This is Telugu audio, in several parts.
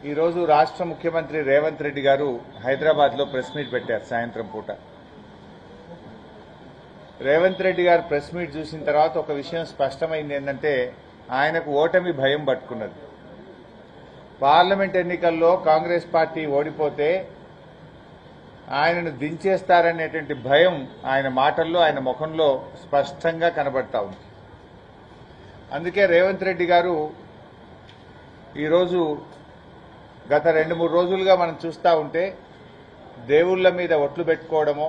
ఈ రోజు రాష్ట్ర ముఖ్యమంత్రి రేవంత్ రెడ్డి గారు హైదరాబాద్ లో ప్రెస్ మీట్ పెట్టారు సాయంత్రం పూట. రేవంత్ రెడ్డి గారు ప్రెస్ మీట్ చూసిన తర్వాత ఒక విషయం స్పష్టమైంది. ఏంటంటే ఆయనకు ఓటమి భయం పట్టుకున్నది. పార్లమెంట్ ఎన్నికల్లో కాంగ్రెస్ పార్టీ ఓడిపోతే ఆయనను దించేస్తారనేటువంటి భయం ఆయన మాటల్లో ఆయన ముఖంలో స్పష్టంగా కనబడతా ఉంది. అందుకే రేవంత్ రెడ్డి గారు ఈరోజు గత 2-3 రోజులుగా మనం చూస్తూ ఉంటే దేవుళ్ల మీద ఒట్లు పెట్టుకోవడమో,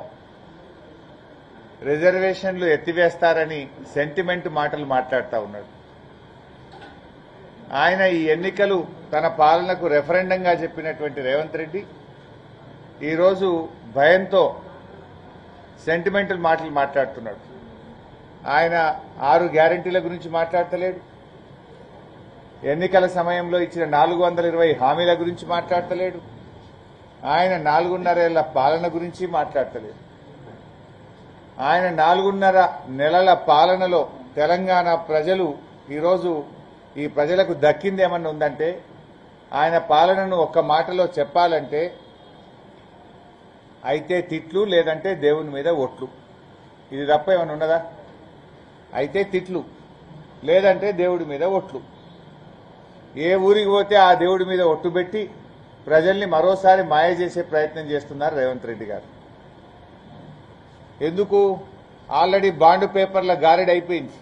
రిజర్వేషన్లు ఎత్తివేస్తారని సెంటిమెంట్ మాటలు మాట్లాడుతూ ఉన్నాడు. ఆయన ఈ ఎన్నికలు తన పాలనకు రెఫరెండంగా చెప్పినటువంటి రేవంత్ రెడ్డి ఈరోజు భయంతో సెంటిమెంటల్ మాటలు మాట్లాడుతున్నాడు. ఆయన 6 గ్యారంటీల గురించి మాట్లాడతలేడు. ఎన్నికల సమయంలో ఇచ్చిన 420 హామీల గురించి మాట్లాడతలేడు. ఆయన 4.5 ఏళ్ల పాలన గురించి మాట్లాడతలేడు. ఆయన 4.5 నెలల పాలనలో తెలంగాణ ప్రజలు ఈరోజు ఈ ప్రజలకు దక్కిందేమన్నా ఉందంటే ఆయన పాలనను ఒక్క మాటలో చెప్పాలంటే అయితే తిట్లు, లేదంటే దేవుని మీద ఒట్లు. ఇది తప్ప ఏమన్నా ఉన్నదా? అయితే తిట్లు, లేదంటే దేవుడి మీద ఒట్లు. ఏ ఊరికి పోతే ఆ దేవుడి మీద ఒట్టు పెట్టి ప్రజల్ని మరోసారి మాయ చేసే ప్రయత్నం చేస్తున్నారు రేవంత్ రెడ్డి గారు. ఎందుకు? ఆల్రెడీ బాండ్ పేపర్ల గారెడ్ అయిపోయింది.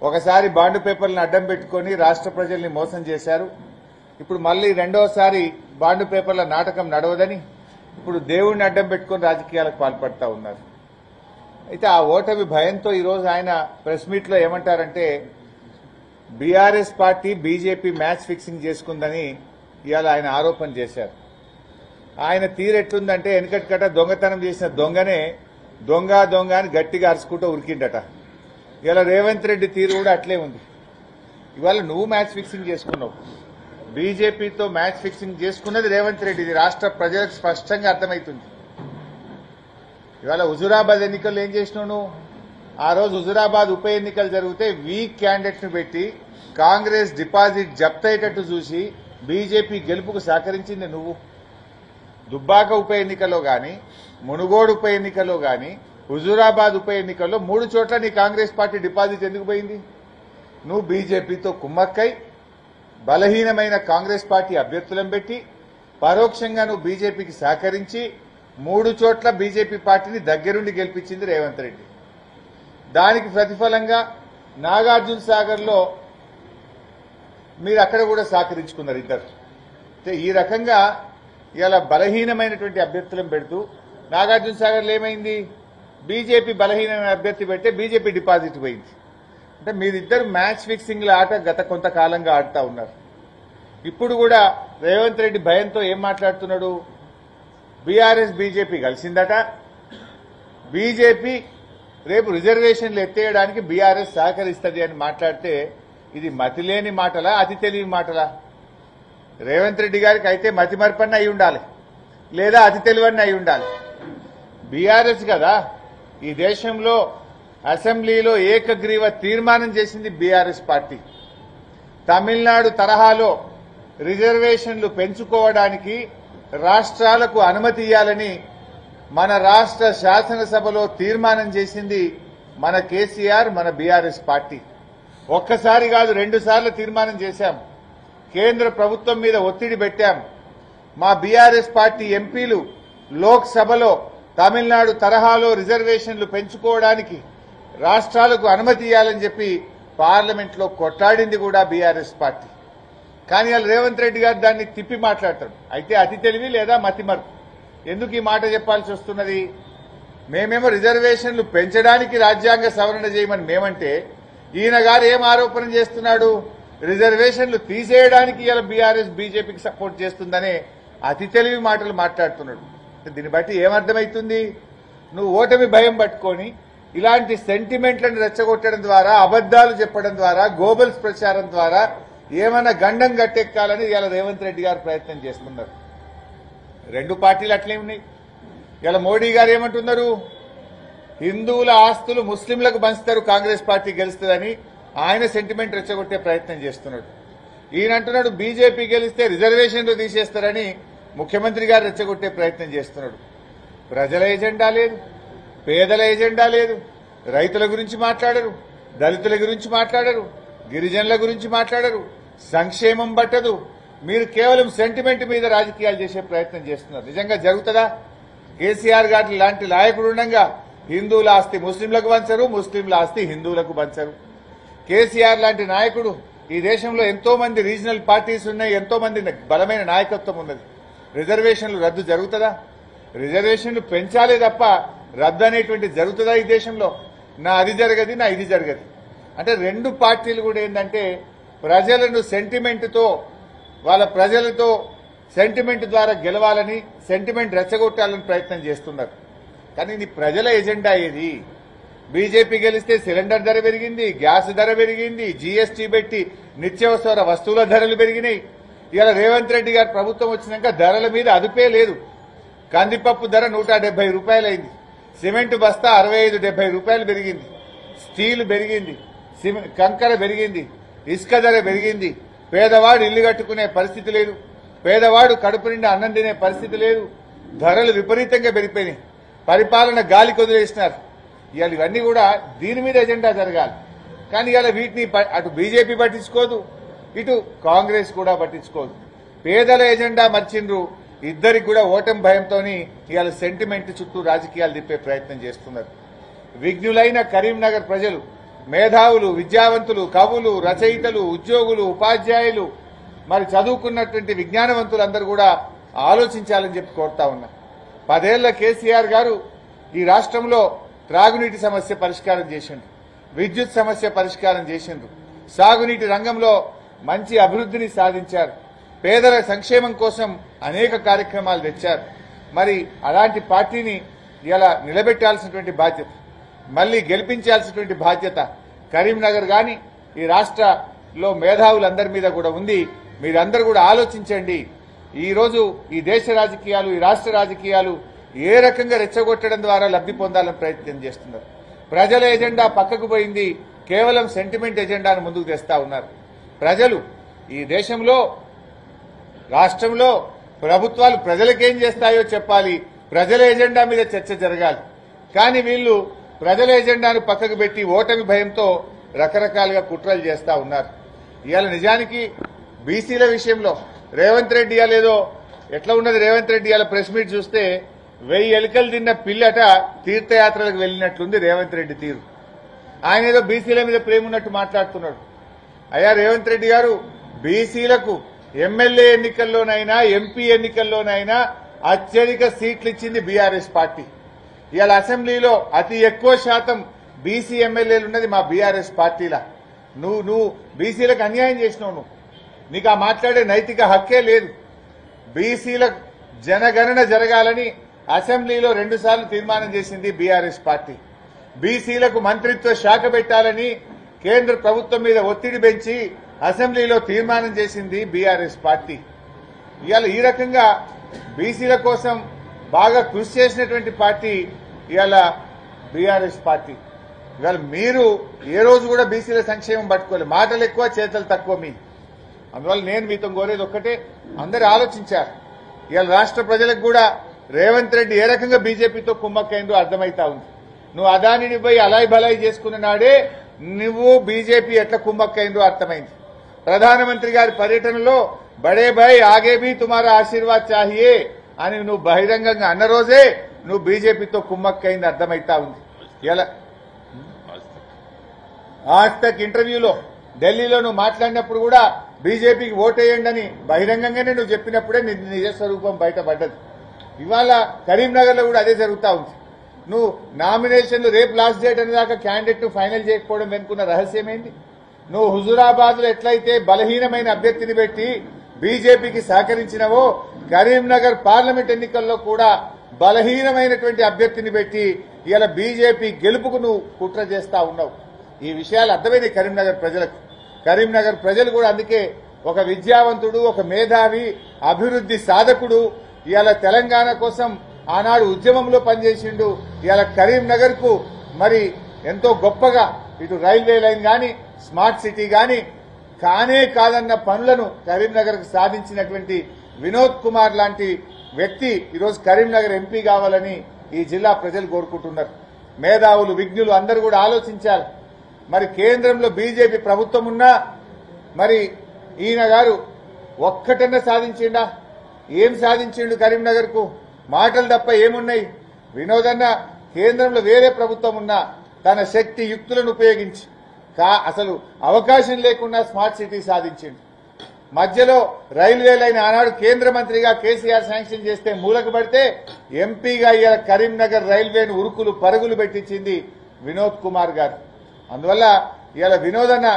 ఒకసారి బాండ్ పేపర్లను అడ్డం పెట్టుకుని రాష్ట్ర ప్రజల్ని మోసం చేశారు. ఇప్పుడు మళ్లీ రెండోసారి బాండ్ పేపర్ల నాటకం నడవదని ఇప్పుడు దేవుడిని అడ్డం పెట్టుకుని రాజకీయాలకు పాల్పడతా ఉన్నారు. అయితే ఆ ఓటమి భయంతో ఈరోజు ఆయన ప్రెస్ మీట్ లో ఏమంటారంటే BRS party BJP match fixing చేసుకుందని ఇవాళ ఆయన ఆరోపణ చేశారు. ఆయన తీరెట్లుందంటే వెనకటికట దొంగతనం చేసిన దొంగనే దొంగ దొంగ అని గట్టిగా అరుచుకుంటూ ఉరికిండట. ఇవాళ రేవంత్ రెడ్డి తీరు కూడా అట్లే ఉంది. ఇవాళ నువ్వు మ్యాచ్ ఫిక్సింగ్ చేసుకున్నావు, బీజేపీతో మ్యాచ్ ఫిక్సింగ్ చేసుకున్నది రేవంత్ రెడ్డి. ఇది రాష్ట్ర ప్రజలకు స్పష్టంగా అర్థమవుతుంది. ఇవాళ హుజూరాబాద్ ఎన్నికల్లో ఏం చేసినావు నువ్వు? ఆ రోజు హుజూరాబాద్ ఉప ఎన్నికలు జరిగితే వీక్ క్యాండిడేట్ ను పెట్టి కాంగ్రెస్ డిపాజిట్ జప్తయ్యేటట్టు చూసి బీజేపీ గెలుపుకు సహకరించింది నువ్వు. దుబ్బాక ఉప ఎన్నికల్లో గాని, మునుగోడు ఉప ఎన్నికల్లో గాని, హుజూరాబాద్ ఉప ఎన్నికల్లో 3 చోట్ల నీ కాంగ్రెస్ పార్టీ డిపాజిట్ ఎందుకు పోయింది? నువ్వు బీజేపీతో కుమ్మక్కై బలహీనమైన కాంగ్రెస్ పార్టీ అభ్యర్థులను పెట్టి పరోక్షంగా నువ్వు బీజేపీకి సహకరించి 3 చోట్ల బీజేపీ పార్టీని దగ్గరుండి గెలిపించింది రేవంత్ రెడ్డి. దానికి ప్రతిఫలంగా నాగార్జున సాగర్ లో మీరు అక్కడ కూడా సహకరించుకున్నారు ఇద్దరు. ఈ రకంగా ఇలా బలహీనమైనటువంటి అభ్యర్థులను పెడుతూ నాగార్జున సాగర్ లో ఏమైంది? బీజేపీ బలహీనమైన అభ్యర్థి పెడితే బీజేపీ డిపాజిట్ పోయింది. అంటే మీరిద్దరు మ్యాచ్ ఫిక్సింగ్ల ఆట గత కొంతకాలంగా ఆడుతూ ఉన్నారు. ఇప్పుడు కూడా రేవంత్ రెడ్డి భయంతో ఏం మాట్లాడుతున్నాడు? బీఆర్ఎస్ బీజేపీ కలిసిందట, బీజేపీ రేపు రిజర్వేషన్లు ఎత్తేయడానికి బీఆర్ఎస్ సహకరిస్తుంది అని మాట్లాడితే ఇది మతిలేని మాటలా, అతి తెలియని మాటలా? రేవంత్ రెడ్డి గారికి అయితే మతి మరపన్న అయి ఉండాలి, లేదా అతి తెలివన్న అయి ఉండాలి. బీఆర్ఎస్ కదా ఈ దేశంలో అసెంబ్లీలో ఏకగ్రీవ తీర్మానం చేసింది బీఆర్ఎస్ పార్టీ. తమిళనాడు తరహాలో రిజర్వేషన్లు పెంచుకోవడానికి రాష్ట్రాలకు అనుమతి ఇవ్వాలని మన రాష్ట్ర శాసనసభలో తీర్మానం చేసింది మన కేసీఆర్, మన బీఆర్ఎస్ పార్టీ. ఒక్కసారి కాదు 2 సార్లు తీర్మానం చేశాం. కేంద్ర ప్రభుత్వం మీద ఒత్తిడి పెట్టాం. మా బీఆర్ఎస్ పార్టీ ఎంపీలు లోక్సభలో తమిళనాడు తరహాలో రిజర్వేషన్లు పెంచుకోవడానికి రాష్ట్రాలకు అనుమతి ఇవ్వాలని చెప్పి పార్లమెంట్లో కొట్లాడింది కూడా బీఆర్ఎస్ పార్టీ. కానీ వాళ్ళు రేవంత్ రెడ్డి గారు దాన్ని తిప్పి మాట్లాడతాడు. అయితే అతి తెలివి లేదా మతిమరుపు. ఎందుకు ఈ మాట చెప్పాల్సి వస్తున్నది? మేమేమో రిజర్వేషన్లు పెంచడానికి రాజ్యాంగ సవరణ చేయమని మేమంటే ఈయన గారు ఏం ఆరోపణ చేస్తున్నాడు? రిజర్వేషన్లు తీసేయడానికి ఇలా బీఆర్ఎస్ బీజేపీకి సపోర్ట్ చేస్తుందనే అతి తెలివి మాటలు మాట్లాడుతున్నాడు. దీన్ని బట్టి ఏమర్థమవుతుంది? నువ్వు ఓటమి భయం పట్టుకొని ఇలాంటి సెంటిమెంట్లను రెచ్చగొట్టడం ద్వారా, అబద్దాలు చెప్పడం ద్వారా, గోబల్స్ ప్రచారం ద్వారా ఏమైనా గండం గట్టెక్కాలని ఇలా రేవంత్ రెడ్డి గారు ప్రయత్నం చేస్తున్నారు. 2 పార్టీలు అట్లే ఉన్నాయి. ఇలా మోడీ గారు ఏమంటున్నారు? హిందువుల ఆస్తులు ముస్లింలకు పంచుతారు కాంగ్రెస్ పార్టీ గెలుస్తుందని ఆయన సెంటిమెంట్ రెచ్చగొట్టే ప్రయత్నం చేస్తున్నాడు. ఈయనంటున్నాడు బీజేపీ గెలిస్తే రిజర్వేషన్లు తీసేస్తారని ముఖ్యమంత్రి గారు రెచ్చగొట్టే ప్రయత్నం చేస్తున్నాడు. ప్రజల ఎజెండా లేదు, పేదల ఎజెండా లేదు, రైతుల గురించి మాట్లాడరు, దళితుల గురించి మాట్లాడరు, గిరిజనుల గురించి మాట్లాడరు, సంక్షేమం పట్టదు. మీరు కేవలం సెంటిమెంట్ మీద రాజకీయాలు చేసే ప్రయత్నం చేస్తున్నారు. నిజంగా జరుగుతుందా? కేసీఆర్ గారి లాంటి నాయకుడు ఉండగా హిందువుల ఆస్తి ముస్లింలకు పంచరు, ముస్లింల ఆస్తి హిందువులకు పంచరు. కేసీఆర్ లాంటి నాయకుడు ఈ దేశంలో ఎంతో మంది రీజనల్ పార్టీస్ ఉన్నాయి, ఎంతో మంది బలమైన నాయకత్వం ఉన్నది. రిజర్వేషన్లు రద్దు జరుగుతుందా? రిజర్వేషన్లు పెంచాలే తప్ప రద్దు అనేటువంటి జరుగుతుందా ఈ దేశంలో? నా అది జరగదు, నా ఇది జరగదు అంటే రెండు పార్టీలు కూడా ఏంటంటే ప్రజలను సెంటిమెంట్తో వాళ్ళ ప్రజలతో సెంటిమెంట్ ద్వారా గెలవాలని, సెంటిమెంట్ రెచ్చగొట్టాలని ప్రయత్నం చేస్తున్నారు. కానీ ఇది ప్రజల ఎజెండా ఏది? బీజేపీ గెలిస్తే సిలిండర్ ధర పెరిగింది, గ్యాస్ ధర పెరిగింది, జీఎస్టీ పెట్టి నిత్యావసర వస్తువుల ధరలు పెరిగినాయి. ఇవాళ రేవంత్ రెడ్డి గారు ప్రభుత్వం వచ్చినాక ధరల మీద అదుపే లేదు. కందిపప్పు ధర 170 రూపాయలైంది, సిమెంట్ బస్తా 65-70 రూపాయలు పెరిగింది, స్టీల్ పెరిగింది, కంకర పెరిగింది, ఇసుక ధర పెరిగింది. పేదవాడు ఇల్లు కట్టుకునే పరిస్థితి లేదు, పేదవాడు కడుపు నిండా అన్నం తినే పరిస్థితి లేదు. ధరలు విపరీతంగా పెరిగిపోయినాయి, పరిపాలన గాలికి వదిలేసినారు. ఇవాళ ఇవన్నీ కూడా దీని మీద ఎజెండా జరగాలి. కానీ ఇవాళ వీటిని అటు బీజేపీ పట్టించుకోదు, ఇటు కాంగ్రెస్ కూడా పట్టించుకోదు. పేదల ఎజెండా మర్చిండ్రు. ఇద్దరికి కూడా ఓటమి భయంతో ఇవాళ సెంటిమెంట్ చుట్టూ రాజకీయాలు తిప్పే ప్రయత్నం చేస్తున్నారు. విఘ్నులైన కరీంనగర్ ప్రజలు, మేధావులు, విద్యావంతులు, కవులు, రచయితలు, ఉద్యోగులు, ఉపాధ్యాయులు, మరి చదువుకున్నటువంటి విజ్ఞానవంతులందరూ కూడా ఆలోచించాలని చెప్పి కోరుతా ఉన్నా. 10 ఏళ్ల కేసీఆర్ గారు ఈ రాష్ట్రంలో త్రాగునీటి సమస్య పరిష్కారం చేసిండ్రు, విద్యుత్ సమస్య పరిష్కారం చేసిండ్రు, సాగునీటి రంగంలో మంచి అభివృద్ధిని సాధించారు, పేదల సంక్షేమం కోసం అనేక కార్యక్రమాలు తెచ్చారు. మరి అలాంటి పార్టీని ఇలా నిలబెట్టాల్సినటువంటి బాధ్యత, మళ్లీ గెలిపించాల్సినటువంటి బాధ్యత కరీంనగర్ గాని ఈ రాష్ట్రంలో మేధావులందరి మీద కూడా ఉంది. మీరందరూ కూడా ఆలోచించండి. ఈ రోజు ఈ దేశ రాజకీయాలు, ఈ రాష్ట్ర రాజకీయాలు ఏ రకంగా రెచ్చగొట్టడం ద్వారా లబ్ధి పొందాలని ప్రయత్నం చేస్తున్నారు. ప్రజల ఎజెండా పక్కకు పోయింది, కేవలం సెంటిమెంట్ ఎజెండాను ముందుకు తెస్తా ఉన్నారు. ప్రజలు ఈ దేశంలో, రాష్ట్రంలో ప్రభుత్వాలు ప్రజలకేం చేస్తాయో చెప్పాలి, ప్రజల ఎజెండా మీద చర్చ జరగాలి. కానీ వీళ్లు ప్రజల ఎజెండాను పక్కకు పెట్టి ఓటమి భయంతో రకరకాలుగా కుట్రలు చేస్తా ఉన్నారు. ఇవాళ నిజానికి బీసీల విషయంలో రేవంత్ రెడ్డి ఇవాళ ఎట్లా ఉన్నది? రేవంత్ రెడ్డి ఇవాళ ప్రెస్ మీట్ చూస్తే 1000 ఎలుకలు తిన్న పిల్లట తీర్థయాత్రలకు వెళ్లినట్లుంది రేవంత్ రెడ్డి తీరు. ఆయన ఏదో బీసీల మీద ప్రేమ ఉన్నట్టు మాట్లాడుతున్నాడు. అయ్యా రేవంత్ రెడ్డి గారు, బీసీలకు ఎమ్మెల్యే ఎన్నికల్లోనైనా ఎంపీ ఎన్నికల్లోనైనా అత్యధిక సీట్లు ఇచ్చింది బీఆర్ఎస్ పార్టీ. ఇవాళ అసెంబ్లీలో అతి ఎక్కువ శాతం బీసీ ఎమ్మెల్యేలు ఉన్నది మా బీఆర్ఎస్ పార్టీలా. నువ్వు బీసీలకు అన్యాయం చేసినావు. నీకు ఆ మాట్లాడే నైతిక హక్కే లేదు. బీసీల జనగణన జరగాలని అసెంబ్లీలో 2 సార్లు తీర్మానం చేసింది బీఆర్ఎస్ పార్టీ. బీసీలకు మంత్రిత్వ శాఖ పెట్టాలని కేంద్ర ప్రభుత్వం మీద ఒత్తిడి పెంచి అసెంబ్లీలో తీర్మానం చేసింది బీఆర్ఎస్ పార్టీ. ఇవాళ ఈ రకంగా బీసీల కోసం బాగా కృషి చేసినటువంటి పార్టీ ఇవాళ బీఆర్ఎస్ పార్టీ. ఇవాళ మీరు ఏ రోజు కూడా బీసీల సంక్షేమం పట్టుకోలేదు. మాటలు ఎక్కువ, చేతలు తక్కువ మీ. అందువల్ల నేను మీతో కోరేది ఒక్కటే, అందరూ ఆలోచించారు. ఇవాళ రాష్ట్ర ప్రజలకు కూడా రేవంత్ రెడ్డి ఏ రకంగా బీజేపీతో కుమ్మక్కైందో అర్థమైతా ఉంది. నువ్వు అదానిని పోయి అలాయి బలాయి చేసుకున్న నాడే నువ్వు బీజేపీ ఎట్లా కుమ్మక్కైందో అర్థమైంది. ప్రధానమంత్రి గారి పర్యటనలో బడే భాయ్ ఆగే భీ తుమారా ఆశీర్వాద్ చాహియే అని నువ్వు బహిరంగంగా అన్న రోజే నువ్వు బీజేపీతో కుమ్మక్కైంది అర్థమైతా ఉంది. ఇలా ఆజ్ తక్ ఇంటర్వ్యూలో ఢిల్లీలో నువ్వు మాట్లాడినప్పుడు కూడా బీజేపీకి ఓటేయండి అని బహిరంగంగానే నువ్వు చెప్పినప్పుడే నిజ స్వరూపం బయటపడ్డది. ఇవాళ కరీంనగర్ లో కూడా అదే జరుగుతా ఉంది. నువ్వు నామినేషన్లు రేపు లాస్ట్ డేట్ అనేదాకా క్యాండిడేట్ ను ఫైనల్ చేయకపోవడం వెనుకున్న రహస్యమేంది? నువ్వు హుజూరాబాద్ లో ఎట్లయితే బలహీనమైన అభ్యర్థిని పెట్టి బీజేపీకి సహకరించినవో, కరీంనగర్ పార్లమెంట్ ఎన్నికల్లో కూడా బలహీనమైనటువంటి అభ్యర్థిని పెట్టి ఇలా బీజేపీ గెలుపుకు నువ్వు కుట్ర చేస్తా ఉన్నావు. ఈ విషయాలు అర్థమైనాయి కరీంనగర్ ప్రజలకు. కరీంనగర్ ప్రజలు కూడా అందుకే ఒక విద్యావంతుడు, ఒక మేధావి, అభివృద్ది సాధకుడు ఇవాళ తెలంగాణ కోసం ఆనాడు ఉద్యమంలో పనిచేసిండు. ఇవాళ కరీంనగర్ కు మరి ఎంతో గొప్పగా ఇటు రైల్వే లైన్ గాని, స్మార్ట్ సిటీ గాని, కానే కాదన్న పనులను కరీంనగర్కు సాధించినటువంటి వినోద్ కుమార్ లాంటి వ్యక్తి ఈరోజు కరీంనగర్ ఎంపీ కావాలని ఈ జిల్లా ప్రజలు కోరుకుంటున్నారు. మేధావులు, విజ్ఞులు అందరూ కూడా ఆలోచించారు. మరి కేంద్రంలో బీజేపీ ప్రభుత్వం ఉన్నా మరి ఈయన గారు ఒక్కటన్నా సాధించిండా? ఏం సాధించిండు కరీంనగర్ కు? మాటలు తప్ప ఏమున్నాయి? వినోదన్న కేంద్రంలో వేరే ప్రభుత్వం ఉన్నా తన శక్తి యుక్తులను ఉపయోగించి అసలు అవకాశం లేకుండా స్మార్ట్ సిటీ సాధించిండు. మధ్యలో రైల్వే లైన్ ఆనాడు కేంద్ర మంత్రిగా కేసీఆర్ శాంక్షన్ చేస్తే మూలకు పడితే ఎంపీగా ఇవాళ కరీంనగర్ రైల్వేను ఉరుకులు పరుగులు పెట్టించింది వినోద్ కుమార్ గారు. అందువల్ల ఇవాళ వినోదన్న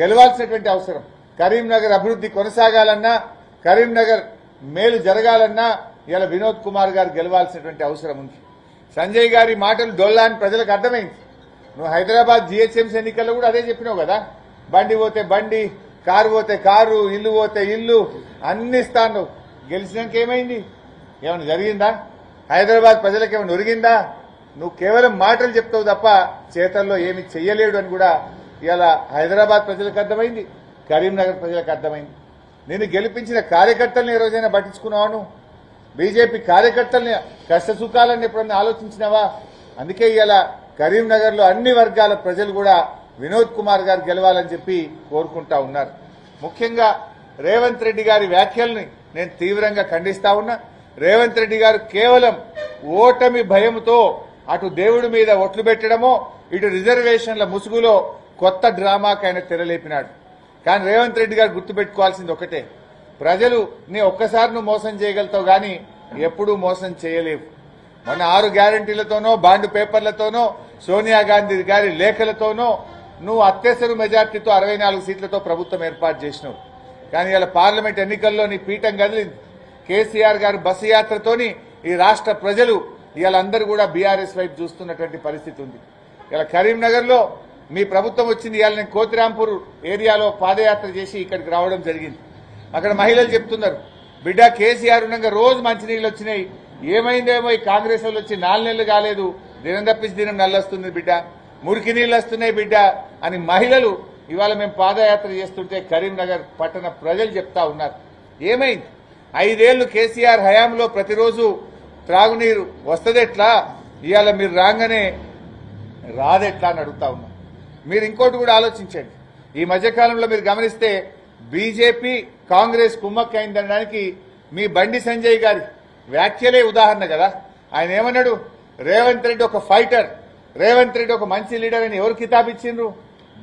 గెలవాల్సినటువంటి అవసరం. కరీంనగర్ అభివృద్ధి కొనసాగాలన్నా, కరీంనగర్ మేలు జరగాలన్నా ఇవాళ వినోద్ కుమార్ గారు గెలవాల్సినటువంటి అవసరం ఉంది. సంజయ్ గారి మాటలు డొల్లా అని ప్రజలకు అర్థమైంది. నువ్వు హైదరాబాద్ జీహెచ్ఎంసీ ఎన్నికల్లో కూడా అదే చెప్పినావు కదా, బండి పోతే బండి, కారు పోతే కారు, ఇల్లు పోతే ఇల్లు అన్ని ఇస్తాను. గెలిచినాక ఏమైంది? ఏమైనా జరిగిందా? హైదరాబాద్ ప్రజలకు ఏమైనా ఒరిగిందా? నువ్వు కేవలం మాటలు చెప్తావు తప్ప చేతల్లో ఏమి చెయ్యలేడు అని కూడా ఇవాళ హైదరాబాద్ ప్రజలకు అర్థమైంది, కరీంనగర్ ప్రజలకు అర్థమైంది. నేను గెలిపించిన కార్యకర్తల్ని ఏ రోజైనా పట్టించుకున్నావాను? బీజేపీ కార్యకర్తల్ని కష్ట సుఖాలను ఎప్పుడన్నా ఆలోచించినావా? అందుకే ఇవాళ కరీంనగర్ లో అన్ని వర్గాల ప్రజలు కూడా వినోద్ కుమార్ గారు గెలవాలని చెప్పి కోరుకుంటా ఉన్నారు. ముఖ్యంగా రేవంత్ రెడ్డి గారి వ్యాఖ్యల్ని నేను తీవ్రంగా ఖండిస్తా ఉన్నా. రేవంత్ రెడ్డి గారు కేవలం ఓటమి భయంతో అటు దేవుడి మీద ఒట్లు పెట్టడమో, ఇటు రిజర్వేషన్ల ముసుగులో కొత్త డ్రామాకు ఆయన తెరలేపినాడు. కానీ రేవంత్ రెడ్డి గారు గుర్తుపెట్టుకోవాల్సింది ఒకటే, ప్రజలు నీ ఒక్కసారి నువ్వు మోసం చేయగలుగుతావు గానీ ఎప్పుడూ మోసం చేయలేవు. మొన్న 6 గ్యారంటీలతోనో, బాండ్ పేపర్లతోనో, సోనియా గాంధీ గారి లేఖలతోనో నువ్వు అత్యవసర మెజార్టీతో 64 సీట్లతో ప్రభుత్వం ఏర్పాటు చేసినావు. కానీ ఇలా పార్లమెంట్ ఎన్నికల్లో నీ పీఠం కదిలింది. కేసీఆర్ గారు బస్సు యాత్రతోని ఈ రాష్ట్ర ప్రజలు ఇవాళ అందరూ కూడా బీఆర్ఎస్ వైపు చూస్తున్నటువంటి పరిస్థితి ఉంది. ఇలా కరీంనగర్ లో మీ ప్రభుత్వం వచ్చింది. ఇవాళ నేను కోతిరాంపూర్ ఏరియాలో పాదయాత్ర చేసి ఇక్కడికి రావడం జరిగింది. అక్కడ మహిళలు చెప్తున్నారు, బిడ్డ కేసీఆర్ ఉండగా రోజు మంచినీళ్ళు వచ్చినాయి, ఏమైందేమో ఈ కాంగ్రెస్ వాళ్ళు వచ్చి 4 నెలలు కాలేదు, దినం తప్పించి దినం నల్లొస్తుంది బిడ్డ, మురికి నీళ్లు వస్తున్నాయి బిడ్డ అని మహిళలు ఇవాళ మేము పాదయాత్ర చేస్తుంటే కరీంనగర్ పట్టణ ప్రజలు చెప్తా ఉన్నారు. ఏమైంది? 5 ఏళ్లు కేసీఆర్ హయాంలో ప్రతిరోజు త్రాగునీరు వస్తదెట్లా, ఇవాళ మీరు రాగానే రాదెట్లా అని అడుగుతా ఉన్నారు. మీరు ఇంకోటి కూడా ఆలోచించండి. ఈ మధ్యకాలంలో మీరు గమనిస్తే బీజేపీ కాంగ్రెస్ కుమ్మక్కైందనడానికి మీ బండి సంజయ్ గారి వ్యాఖ్యలే ఉదాహరణ కదా. ఆయన ఏమన్నాడు? రేవంత్ రెడ్డి ఒక ఫైటర్, రేవంత్ రెడ్డి ఒక మంచి లీడర్ అని ఎవరు కితాబిచ్చిండ్రు?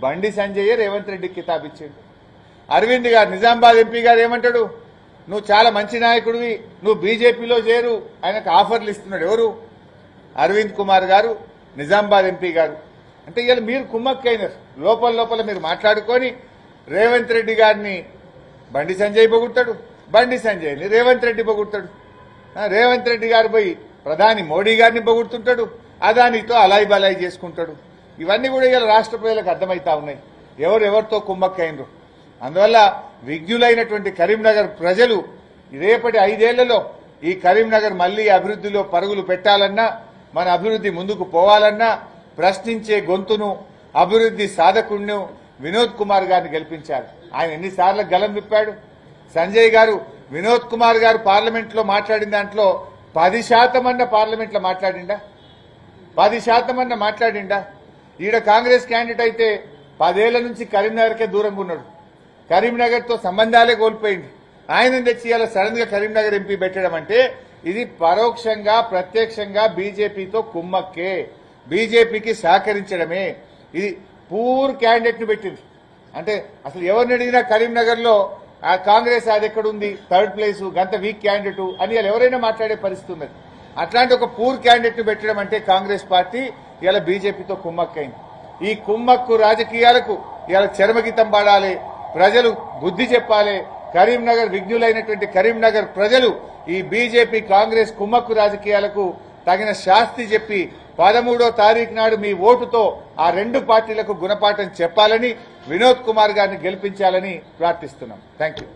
బండి సంజయ్ రేవంత్ రెడ్డికి కితాబిచ్చిండ్రు. అరవింద్ గారు, నిజామాబాద్ ఎంపీ గారు ఏమంటాడు? నువ్వు చాలా మంచి నాయకుడివి, నువ్వు బీజేపీలో చేరు, ఆయనకు ఆఫర్లు ఇస్తున్నాడు. ఎవరు? అరవింద్ కుమార్ గారు, నిజామాబాద్ ఎంపీ గారు. అంటే ఇవాళ మీరు కుమ్మక్కైనారు. లోపల మీరు మాట్లాడుకొని రేవంత్ రెడ్డి గారిని బండి సంజయ్ పొగుడతాడు, బండి సంజయ్ని రేవంత్ రెడ్డి పొగుడతాడు. రేవంత్ రెడ్డి గారు పోయి ప్రధాని మోడీ గారిని పొగుడుతుంటాడు, అదానితో అలాయి బలాయి చేసుకుంటాడు. ఇవన్నీ కూడా ఇవాళ రాష్ట్ర ప్రజలకు అర్థమైతా ఉన్నాయి ఎవరెవరితో కుమ్మక్కైనరు. అందువల్ల విజ్ఞులైనటువంటి కరీంనగర్ ప్రజలు రేపటి 5 ఏళ్లలో ఈ కరీంనగర్ మళ్లీ అభివృద్ధిలో పరుగులు పెట్టాలన్నా, మన అభివృద్ధి ముందుకు పోవాలన్నా ప్రశ్నించే గొంతును, అభివృద్ధి సాధకుడిను వినోద్ కుమార్ గారిని గెలిపించారు. ఆయన ఎన్నిసార్లు గలం విప్పాడు? సంజయ్ గారు వినోద్ కుమార్ గారు పార్లమెంట్ లో మాట్లాడిన దాంట్లో 10% అన్న పార్లమెంట్ లో మాట్లాడిండా? 10% అన్న మాట్లాడిండా? ఈడ కాంగ్రెస్ క్యాండిడేట్ అయితే 10 ఏళ్ల నుంచి కరీంనగర్కే దూరంగా ఉన్నాడు, కరీంనగర్ తో సంబంధాలే కోల్పోయింది. ఆయన తెచ్చి ఇలా సడన్ గా కరీంనగర్ ఎంపీ పెట్టడం అంటే ఇది పరోక్షంగా ప్రత్యక్షంగా బీజేపీతో కుమ్మక్కే, బీజేపీకి సహకరించడమే. ఇది పూర్ క్యాండిడేట్ ను పెట్టింది. అంటే అసలు ఎవరిని అడిగినా కరీంనగర్ లో ఆ కాంగ్రెస్ అది ఎక్కడుంది, 3rd ప్లేస్, గంత వీక్ క్యాండిడేట్ అని ఇలా ఎవరైనా మాట్లాడే పరిస్థితి ఉన్నది. అట్లాంటి ఒక పూర్ క్యాండిడేట్ ను పెట్టడం అంటే కాంగ్రెస్ పార్టీ ఇలా బీజేపీతో కుమ్మక్కైంది. ఈ కుమ్మక్కు రాజకీయాలకు ఇలా చరమగీతం పాడాలి, ప్రజలు బుద్ధి చెప్పాలి. కరీంనగర్ విజ్ఞులైనటువంటి కరీంనగర్ ప్రజలు ఈ బీజేపీ కాంగ్రెస్ కుమ్మక్కు రాజకీయాలకు తగిన శాస్తి చెప్పి 13వ తారీఖు నాడు మీ ఓటుతో ఆ 2 పార్టీలకు గుణపాఠం చెప్పాలని, వినోద్ కుమార్ గారిని గెలిపించాలని ప్రార్థిస్తున్నాం. Thank you.